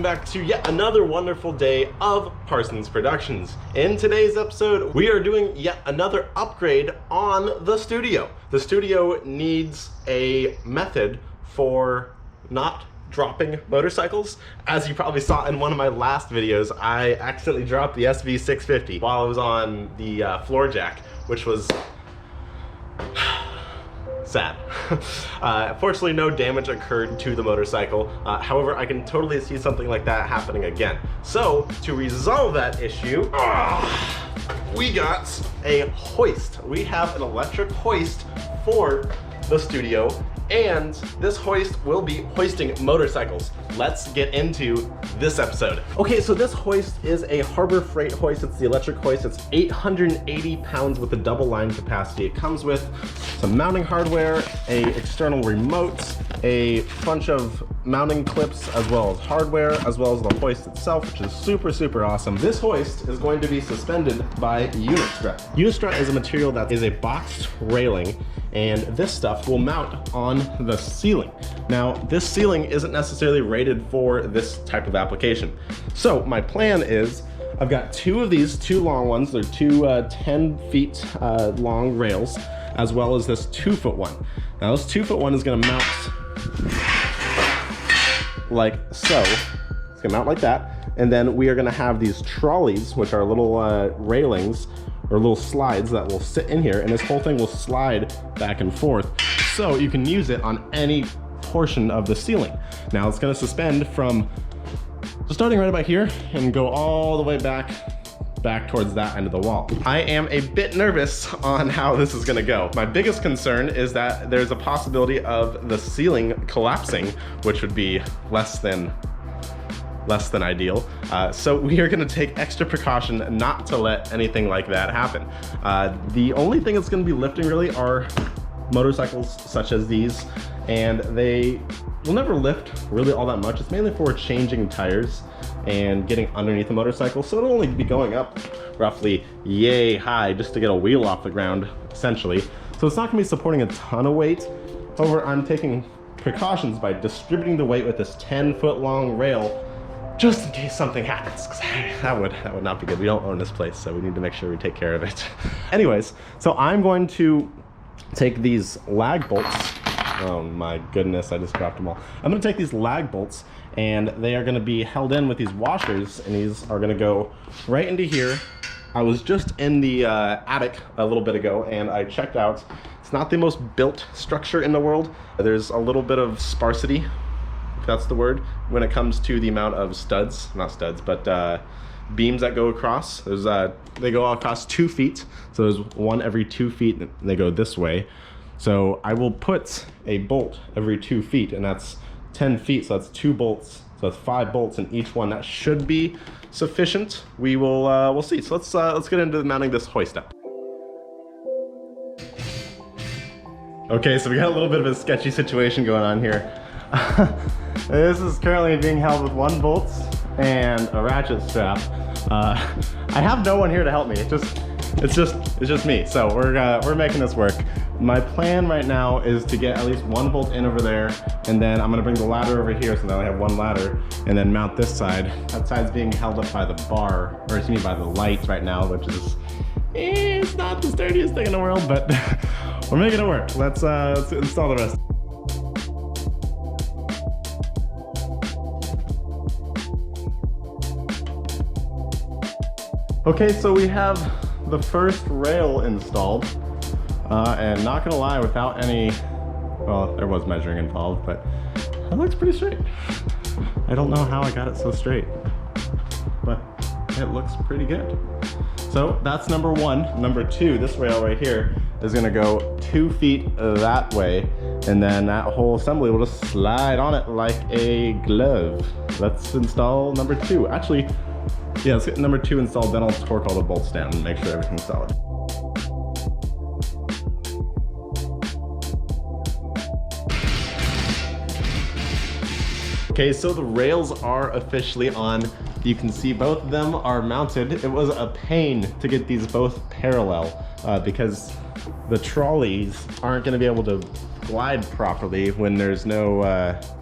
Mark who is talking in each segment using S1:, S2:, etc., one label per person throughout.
S1: welcome back to yet another wonderful day of Parsons Productions. In today's episode, we are doing yet another upgrade on the studio. The studio needs a method for not dropping motorcycles. As you probably saw in one of my last videos, I accidentally dropped the SV650 while I was on the floor jack, which was sad. Fortunately, no damage occurred to the motorcycle. However, I can totally see something like that happening again. So, to resolve that issue, we got a hoist. We have an electric hoist for the studio, and this hoist will be hoisting motorcycles. Let's get into this episode. Okay, so this hoist is a Harbor Freight hoist. It's the electric hoist. It's 880 pounds with a double line capacity. It comes with some mounting hardware, a external remote, a bunch of mounting clips, as well as hardware, as well as the hoist itself, which is super awesome. This hoist is going to be suspended by unistrut. Unistrut is a material that is a boxed railing, and this stuff will mount on the ceiling. Now, this ceiling isn't necessarily rated for this type of application. So my plan is, I've got two of these, two long ones. They're two 10 feet long rails, as well as this 2-foot one. Now this 2-foot one is gonna mount like so. It's gonna mount like that. And then we are gonna have these trolleys, which are little railings or little slides that will sit in here, and this whole thing will slide back and forth, so you can use it on any portion of the ceiling. Now it's gonna suspend from starting right about here and go all the way back towards that end of the wall. I am a bit nervous on how this is gonna go. My biggest concern is that there's a possibility of the ceiling collapsing, which would be less than ideal. So we are gonna take extra precaution not to let anything like that happen. The only thing that's gonna be lifting really are motorcycles such as these, and they will never lift really all that much. It's mainly for changing tires and getting underneath the motorcycle, so it'll only be going up roughly yay high just to get a wheel off the ground, essentially. So it's not gonna be supporting a ton of weight. However, I'm taking precautions by distributing the weight with this 10-foot long rail, just in case something happens, because that would not be good. We don't own this place, so we need to make sure we take care of it. Anyways, so I'm going to take these lag bolts. Oh my goodness, I just dropped them all. I'm gonna take these lag bolts, and they are gonna be held in with these washers, and these are gonna go right into here. I was just in the attic a little bit ago, and I checked out. It's not the most built structure in the world. There's a little bit of sparsity, if that's the word, when it comes to the amount of studs, not studs, but beams that go across. There's they go across 2 feet, so there's one every 2 feet, and they go this way. So I will put a bolt every 2 feet, and that's 10 feet, so that's 2 bolts. So that's 5 bolts in each one. That should be sufficient. We will we'll see. So let's get into mounting this hoist up. Okay, so we got a little bit of a sketchy situation going on here. This is currently being held with 1 bolt and a ratchet strap. I have no one here to help me. It's just me. So we're making this work. My plan right now is to get at least 1 bolt in over there, and then I'm gonna bring the ladder over here, so now I have 1 ladder, and then mount this side. That side's being held up by the bar, or excuse me, by the light right now, which is, it's not the sturdiest thing in the world, but we're making it work. Let's install the rest. Okay, so we have the first rail installed, and not gonna lie, without any, well, there was measuring involved, but it looks pretty straight. I don't know how I got it so straight, but it looks pretty good. So that's number 1. Number 2, this rail right here is gonna go 2 feet that way, and then that whole assembly will just slide on it like a glove. Let's install number 2. Actually, yeah, let's get number 2 installed, then I'll torque all the bolts down and make sure everything's solid. Okay, so the rails are officially on. You can see both of them are mounted. It was a pain to get these both parallel because the trolleys aren't going to be able to glide properly when there's no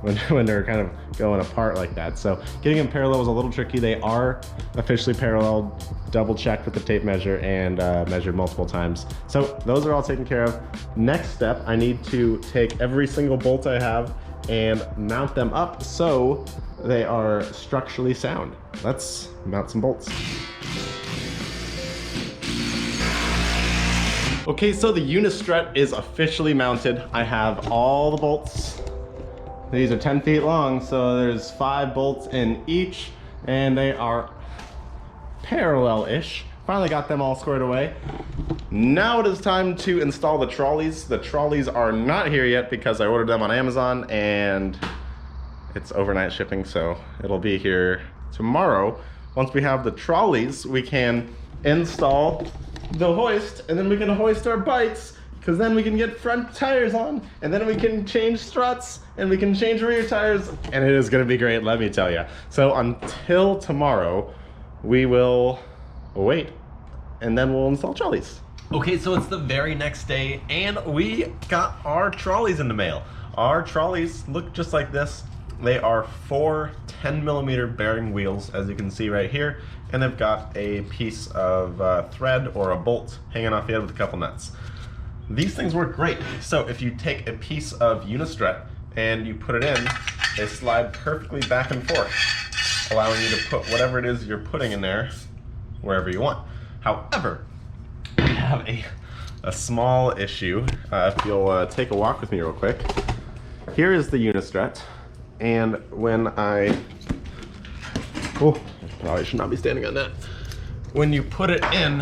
S1: when they're kind of going apart like that. So getting them parallel was a little tricky. They are officially paralleled, double checked with the tape measure, and measured multiple times. So those are all taken care of. Next step, I need to take every single bolt I have and mount them up so they are structurally sound. Let's mount some bolts. Okay, so the unistrut is officially mounted. I have all the bolts. These are 10 feet long, so there's 5 bolts in each, and they are parallel-ish. Finally got them all squared away. Now it is time to install the trolleys. The trolleys are not here yet because I ordered them on Amazon, and it's overnight shipping, so it'll be here tomorrow. Once we have the trolleys, we can install the hoist, and then we can hoist our bikes, because then we can get front tires on, and then we can change struts, and we can change rear tires, and it is going to be great, let me tell you. So until tomorrow, we will wait, and then we'll install trolleys. Okay, so it's the very next day, and we got our trolleys in the mail. Our trolleys look just like this. They are 4 10mm bearing wheels, as you can see right here, and they've got a piece of thread or a bolt hanging off the end with a couple nuts. These things work great. So if you take a piece of unistrut and you put it in, they slide perfectly back and forth, allowing you to put whatever it is you're putting in there wherever you want. However, we have a small issue. If you'll take a walk with me real quick. Here is the unistrut. And when I probably should not be standing on that. When you put it in,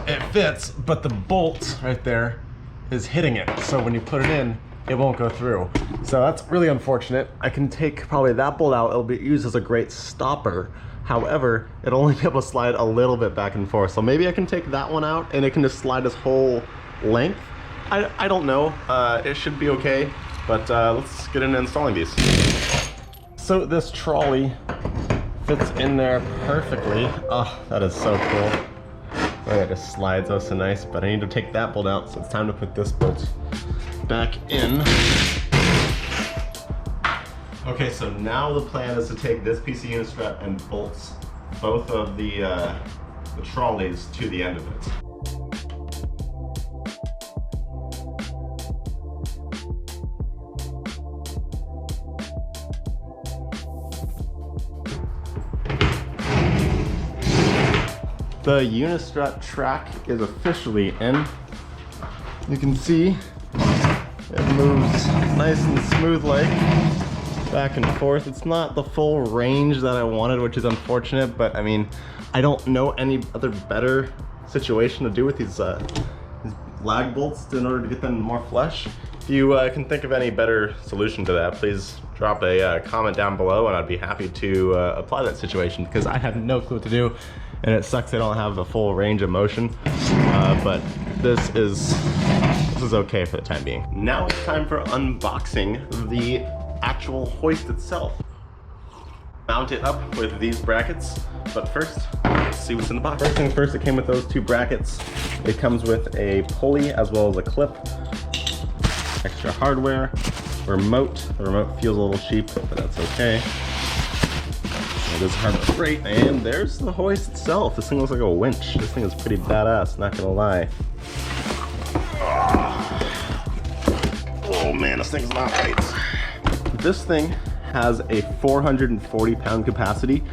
S1: it fits, but the bolt right there is hitting it. So when you put it in, it won't go through. So that's really unfortunate. I can take probably that bolt out. It'll be used as a great stopper. However, it'll only be able to slide a little bit back and forth. So maybe I can take that one out and it can just slide this whole length. I don't know. It should be okay. But let's get into installing these. So this trolley fits in there perfectly. Oh, that is so cool. Oh, it just slides out so nice, but I need to take that bolt out, so it's time to put this bolt back in. Okay, so now the plan is to take this piece of unistrut and bolt both of the trolleys to the end of it. The unistrut track is officially in. You can see it moves nice and smooth like back and forth. It's not the full range that I wanted, which is unfortunate, but I mean, I don't know any other better situation to do with these lag bolts in order to get them more flush. If you can think of any better solution to that, please drop a comment down below, and I'd be happy to apply that situation, because I have no clue what to do, and it sucks I don't have a full range of motion, but this is okay for the time being. Now it's time for unboxing the actual hoist itself. Mount it up with these brackets, but first, let's see what's in the box. First things first, it came with those 2 brackets. It comes with a pulley as well as a clip, extra hardware, remote. The remote feels a little cheap, but that's okay. It is hard to freight, and there's the hoist itself. This thing looks like a winch. This thing is pretty badass, not gonna lie. Oh man, this thing's not right. This thing has a 440-pound capacity.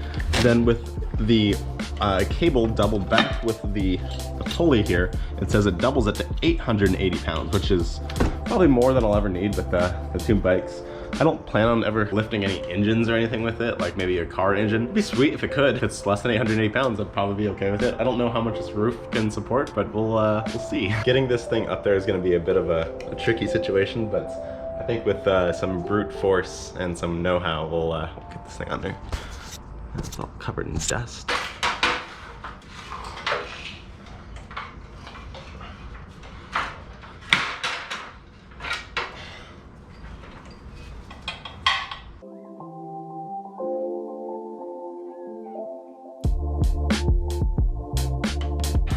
S1: Then with the cable doubled back with the pulley here, it says it doubles it to 880 pounds, which is probably more than I'll ever need with the 2 bikes. I don't plan on ever lifting any engines or anything with it, like maybe a car engine. It'd be sweet if it could. If it's less than 880 pounds, I'd probably be okay with it. I don't know how much this roof can support, but we'll see. Getting this thing up there is gonna be a bit of a tricky situation, but I think with some brute force and some know-how, we'll get this thing on there. It's all covered in dust.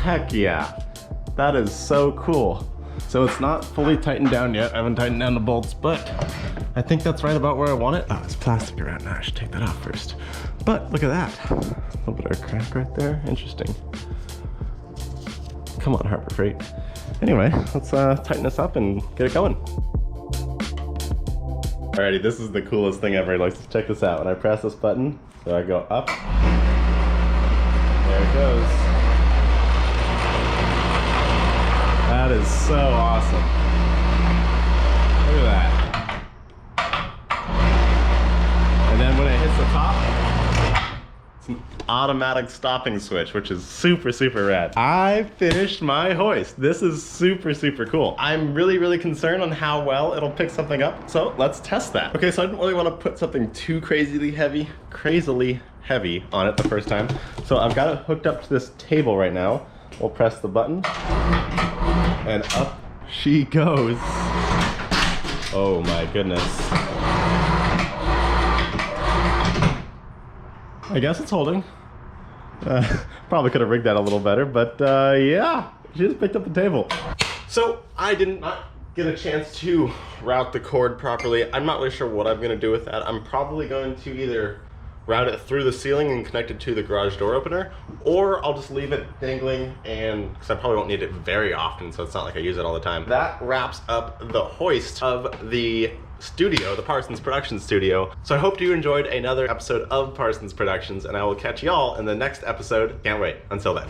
S1: Heck yeah. That is so cool. So it's not fully tightened down yet. I haven't tightened down the bolts, but I think that's right about where I want it. Oh, there's plastic around now. I should take that off first. But look at that. A little bit of a crack right there. Interesting. Come on, Harbor Freight. Anyway, let's tighten this up and get it going. Alrighty, this is the coolest thing ever. Like, check this out. When I press this button, so I go up. There it goes. That is so awesome. Look at that. And then when it hits the top, it's an automatic stopping switch, which is super, super rad. I finished my hoist. This is super, super cool. I'm really, really concerned on how well it'll pick something up. So let's test that. Okay, so I didn't really want to put something too crazily heavy on it the first time. So I've got it hooked up to this table right now. We'll press the button and up she goes. Oh my goodness. I guess it's holding. Probably could have rigged that a little better, but yeah, she just picked up the table. So I did not get a chance to route the cord properly. I'm not really sure what I'm gonna do with that. I'm probably going to either route it through the ceiling and connect it to the garage door opener, or I'll just leave it dangling, and because I probably won't need it very often, so it's not like I use it all the time. That wraps up the hoist of the studio, the Parsons Productions Studio. So I hope you enjoyed another episode of Parsons Productions, and I will catch y'all in the next episode. Can't wait. Until then.